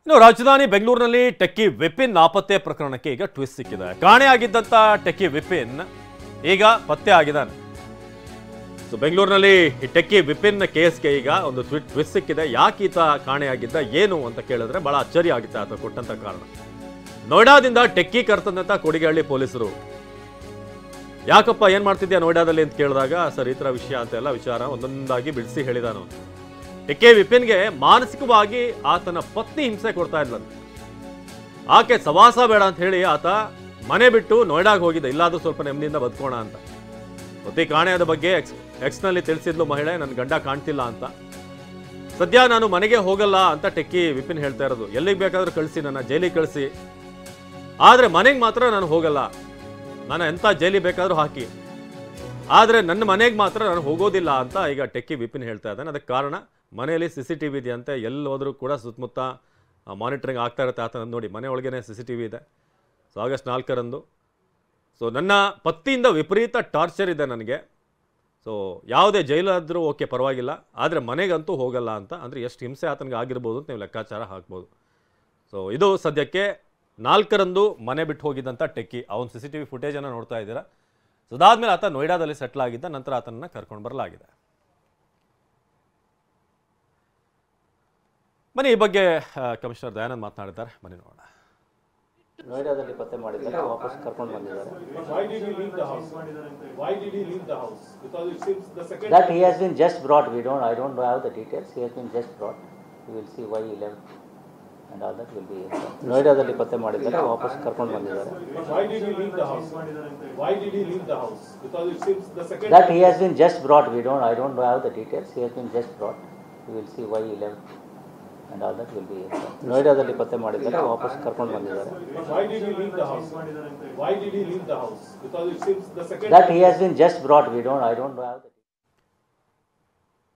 ಇನ್ನು ರಾಜಧಾನಿ ಬೆಂಗಳೂರಿನಲ್ಲಿ ಟೆಕ್ಕಿ ವಿಪಿನ್ ನಾಪತ್ತೆ ಪ್ರಕರಣಕ್ಕೆ ಈಗ ಟ್ವಿಸ್ಟ್ ಸಿಕ್ಕಿದೆ. ಕಾಣೆಯಾಗಿದ್ದಂತ ಟೆಕ್ಕಿ ವಿಪಿನ್ ಈಗ ಪತ್ತೆ ಆಗಿದ್ದಾನೆ. ಸೊ ಬೆಂಗಳೂರಿನಲ್ಲಿ ಈ ಟೆಕ್ಕಿ ವಿಪಿನ್ ಕೇಸ್ಗೆ ಈಗ ಒಂದು ಟ್ವಿಸ್ಟ್ ಸಿಕ್ಕಿದೆ. ಯಾಕೆ ಈತ ಕಾಣೆಯಾಗಿದ್ದ ಏನು ಅಂತ ಕೇಳಿದ್ರೆ ಬಹಳ ಅಚ್ಚರಿ ಆಗುತ್ತೆ ಆತ ಕೊಟ್ಟಂತ ಕಾರಣ. ನೋಯ್ಡಾದಿಂದ ಟೆಕ್ಕಿ ಕರ್ತಂದಂತ ಕೊಡಿಗೇಹಳ್ಳಿ ಪೊಲೀಸರು ಯಾಕಪ್ಪ ಏನ್ ಮಾಡ್ತಿದ್ಯಾ ನೋಯ್ಡಾದಲ್ಲಿ ಅಂತ ಕೇಳಿದಾಗ ಸರ್ ಈ ತರ ವಿಷಯ ಅಂತೆಲ್ಲ ವಿಚಾರ ಒಂದೊಂದಾಗಿ ಬಿಡಿಸಿ ಹೇಳಿದಾನು. ಟೆಕ್ಕಿ ವಿಪಿನ್ಗೆ ಮಾನಸಿಕವಾಗಿ ಆತನ ಪತ್ನಿ ಹಿಂಸೆ ಕೊಡ್ತಾ ಇದ್ಲಂತೆ. ಆಕೆ ಸವಾಸ ಬೇಡ ಅಂತ ಹೇಳಿ ಆತ ಮನೆ ಬಿಟ್ಟು ನೋಯ್ಡಾಗೆ ಹೋಗಿದ್ದ, ಇಲ್ಲಾದ್ರೂ ಸ್ವಲ್ಪ ನೆಮ್ಮದಿಯಿಂದ ಬದುಕೋಣ ಅಂತ. ಪತಿ ಕಾಣೆಯಾದ ಬಗ್ಗೆ ಎಕ್ಸ್ನಲ್ಲಿ ತಿಳಿಸಿದ್ಲು ಮಹಿಳೆ, ನನ್ನ ಗಂಡ ಕಾಣ್ತಿಲ್ಲ ಅಂತ. ಸದ್ಯ ನಾನು ಮನೆಗೆ ಹೋಗಲ್ಲ ಅಂತ ಟೆಕ್ಕಿ ವಿಪಿನ್ ಹೇಳ್ತಾ ಇರೋದು. ಎಲ್ಲಿಗೆ ಬೇಕಾದ್ರೂ ಕಳಿಸಿ, ನನ್ನ ಜೈಲಿಗೆ ಕಳಿಸಿ, ಆದ್ರೆ ಮನೆಗೆ ಮಾತ್ರ ನಾನು ಹೋಗಲ್ಲ. ನಾನು ಎಂಥ ಜೈಲಿಗೆ ಬೇಕಾದ್ರೂ ಹಾಕಿ, ಆದರೆ ನನ್ನ ಮನೆಗೆ ಮಾತ್ರ ನಾನು ಹೋಗೋದಿಲ್ಲ ಅಂತ ಈಗ ಟೆಕ್ಕಿ ವಿಪಿನ್ ಹೇಳ್ತಾ ಇದ್ದಾನೆ. ಅದಕ್ಕೆ ಕಾರಣ ಮನೆಯಲ್ಲಿ CCTV ಇದೆಯಂತೆ. ಎಲ್ಲಿ ಹೋದ್ರೂ ಕೂಡ ಸುತ್ತಮುತ್ತ ಮಾನಿಟರಿಂಗ್ ಆಗ್ತಾ ಇರುತ್ತೆ ಆತ. ನೋಡಿ ಮನೆ ಒಳಗೇನೆ CCTV ಇದೆ. ಸೊ ಆಗಸ್ಟ್ 4ರಂದು ಸೊ ನನ್ನ ಪತಿಯಿಂದ ವಿಪರೀತ ಟಾರ್ಚರ್ ಇದೆ ನನಗೆ. ಸೊ ಯಾವುದೇ ಜೈಲಾದರೂ ಓಕೆ ಪರವಾಗಿಲ್ಲ, ಆದರೆ ಮನೆಗಂತೂ ಹೋಗಲ್ಲ ಅಂತ. ಅಂದರೆ ಎಷ್ಟು ಹಿಂಸೆ ಆತನಿಗೆ ಆಗಿರ್ಬೋದು ಅಂತ ನೀವು ಲೆಕ್ಕಾಚಾರ ಹಾಕ್ಬೋದು. ಸೊ ಇದು ಸದ್ಯಕ್ಕೆ 4ರಂದು ಮನೆ ಬಿಟ್ಟು ಹೋಗಿದ್ದಂಥ ಟೆಕ್ಕಿ. ಅವನ CCTV ಫುಟೇಜನ್ನು ನೋಡ್ತಾ ಇದ್ದೀರಾ. ಸೊ ಅದಾದ್ಮೇಲೆ ಆತ ನೋಯ್ಡಾದಲ್ಲಿ ಸೆಟ್ಲ್ ಆಗಿದ್ದ. ನಂತರ ಆತನನ್ನು ಕರ್ಕೊಂಡು ಬರಲಾಗಿದೆ. ಬನ್ನಿ ಈ ಬಗ್ಗೆ ಕಮಿಷನರ್ ದಯಾನಂದ್ ಮಾತನಾಡಿದ್ದಾರೆ. ಬನ್ನಿ ನೋಡೋಣ. ನೋಯ್ಡಾದಲ್ಲಿ ಪತ್ತೆ ಮಾಡಿದ್ದಾರೆ, ವಾಪಸ್ ಕರ್ಕೊಂಡು ಬಂದಿದ್ದಾರೆ. That he has been just brought. I don't have the details. He has been just brought. We will see why he left and all that will be. ನೋಯ್ಡಾದಲ್ಲಿ ಪತ್ತೆ ಮಾಡಿದ್ದಾರೆ, ವಾಪಸ್ ಕರ್ಕೊಂಡು ಬಂದಿದ್ದಾರೆ. That he has been just brought. I don't have the details. He has been just brought. We will see why he left and all that will be. ನೋಯ್ಡಾದಲ್ಲಿ ಪತ್ತೆ ಮಾಡಿದ್ದಾರೆ, ವಾಪಸ್ ಕರ್ಕೊಂಡು ಬಂದಿದ್ದಾರೆ. That he has been just brought. I don't have the